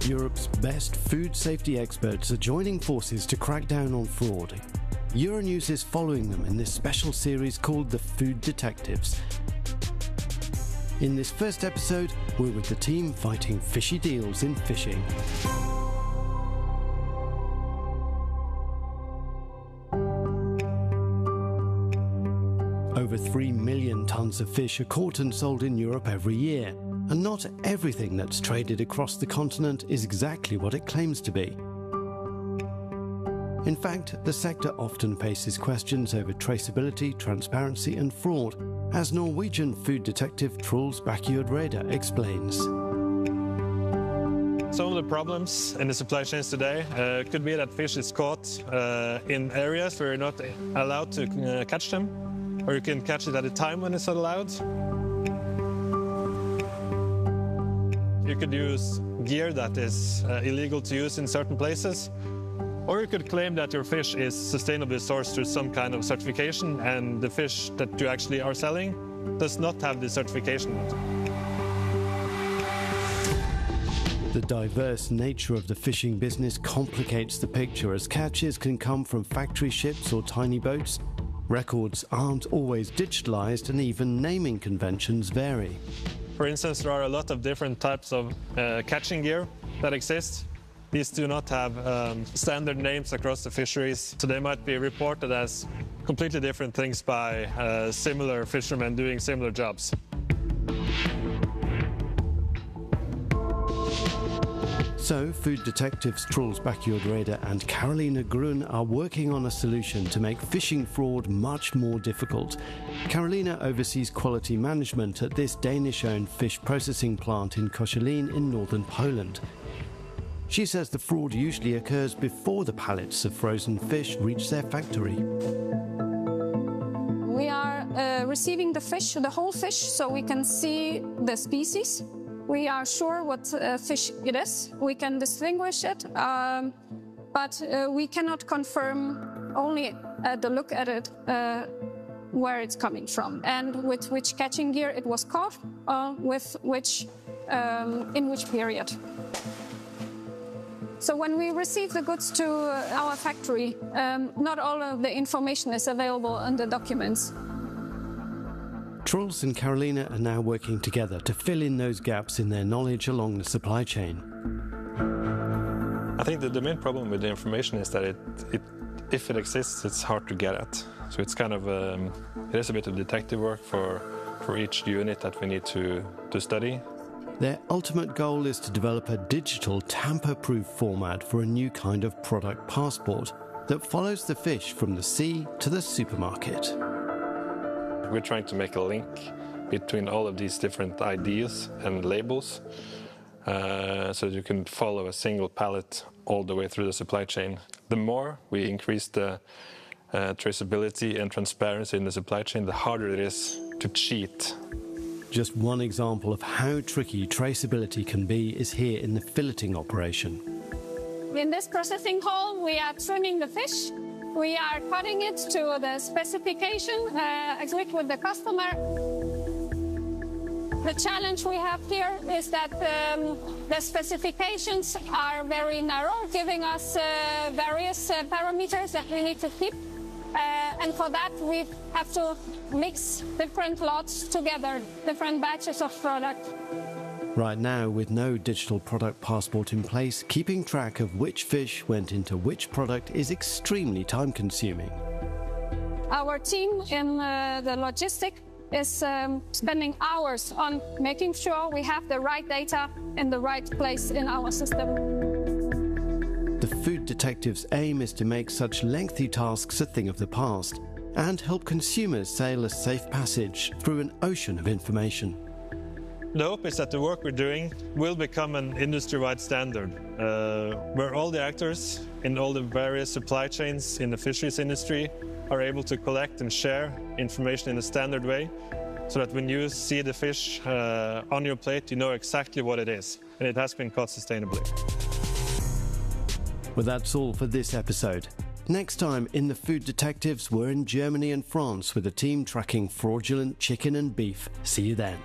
Europe's best food safety experts are joining forces to crack down on fraud. Euronews is following them in this special series called The Food Detectives. In this first episode, we're with the team fighting fishy deals in fishing. Over 3 million tonnes of fish are caught and sold in Europe every year, and not everything that's traded across the continent is exactly what it claims to be. In fact, the sector often faces questions over traceability, transparency and fraud, as Norwegian food detective Truls Bakkejord explains. Some of the problems in the supply chains today could be that fish is caught in areas where you're not allowed to catch them, or you can catch it at a time when it's not allowed. You could use gear that is illegal to use in certain places, or you could claim that your fish is sustainably sourced through some kind of certification and the fish that you actually are selling does not have the certification. The diverse nature of the fishing business complicates the picture, as catches can come from factory ships or tiny boats. Records aren't always digitalised, and even naming conventions vary. For instance, there are a lot of different types of catching gear that exist. These do not have standard names across the fisheries, so they might be reported as completely different things by similar fishermen doing similar jobs. So, food detectives Truls Bakkejord and Carolina Grun are working on a solution to make fishing fraud much more difficult. Carolina oversees quality management at this Danish-owned fish processing plant in Koszalin in northern Poland. She says the fraud usually occurs before the pallets of frozen fish reach their factory. We are receiving the fish, the whole fish, so we can see the species. We are sure what fish it is. We can distinguish it, but we cannot confirm only at the look at it where it's coming from and with which catching gear it was caught, with which in which period. So when we receive the goods to our factory, not all of the information is available in the documents. Truls and Carolina are now working together to fill in those gaps in their knowledge along the supply chain. I think that the main problem with the information is that if it exists, it's hard to get at. So it's kind of it is a bit of detective work for each unit that we need to study. Their ultimate goal is to develop a digital tamper-proof format for a new kind of product passport that follows the fish from the sea to the supermarket. We're trying to make a link between all of these different ideas and labels so that you can follow a single pallet all the way through the supply chain. The more we increase the traceability and transparency in the supply chain, the harder it is to cheat. Just one example of how tricky traceability can be is here in the filleting operation. In this processing hall, we are trimming the fish. We are cutting it to the specification, agreed with the customer. The challenge we have here is that the specifications are very narrow, giving us various parameters that we need to keep. And for that, we have to mix different lots together, different batches of product. Right now, with no digital product passport in place, keeping track of which fish went into which product is extremely time-consuming. Our team in the logistic is spending hours on making sure we have the right data in the right place in our system. The food detectives' aim is to make such lengthy tasks a thing of the past and help consumers sail a safe passage through an ocean of information. The hope is that the work we're doing will become an industry-wide standard, where all the actors in all the various supply chains in the fisheries industry are able to collect and share information in a standard way, so that when you see the fish on your plate, you know exactly what it is, and it has been caught sustainably. Well, that's all for this episode. Next time in The Food Detectives, we're in Germany and France with a team tracking fraudulent chicken and beef. See you then.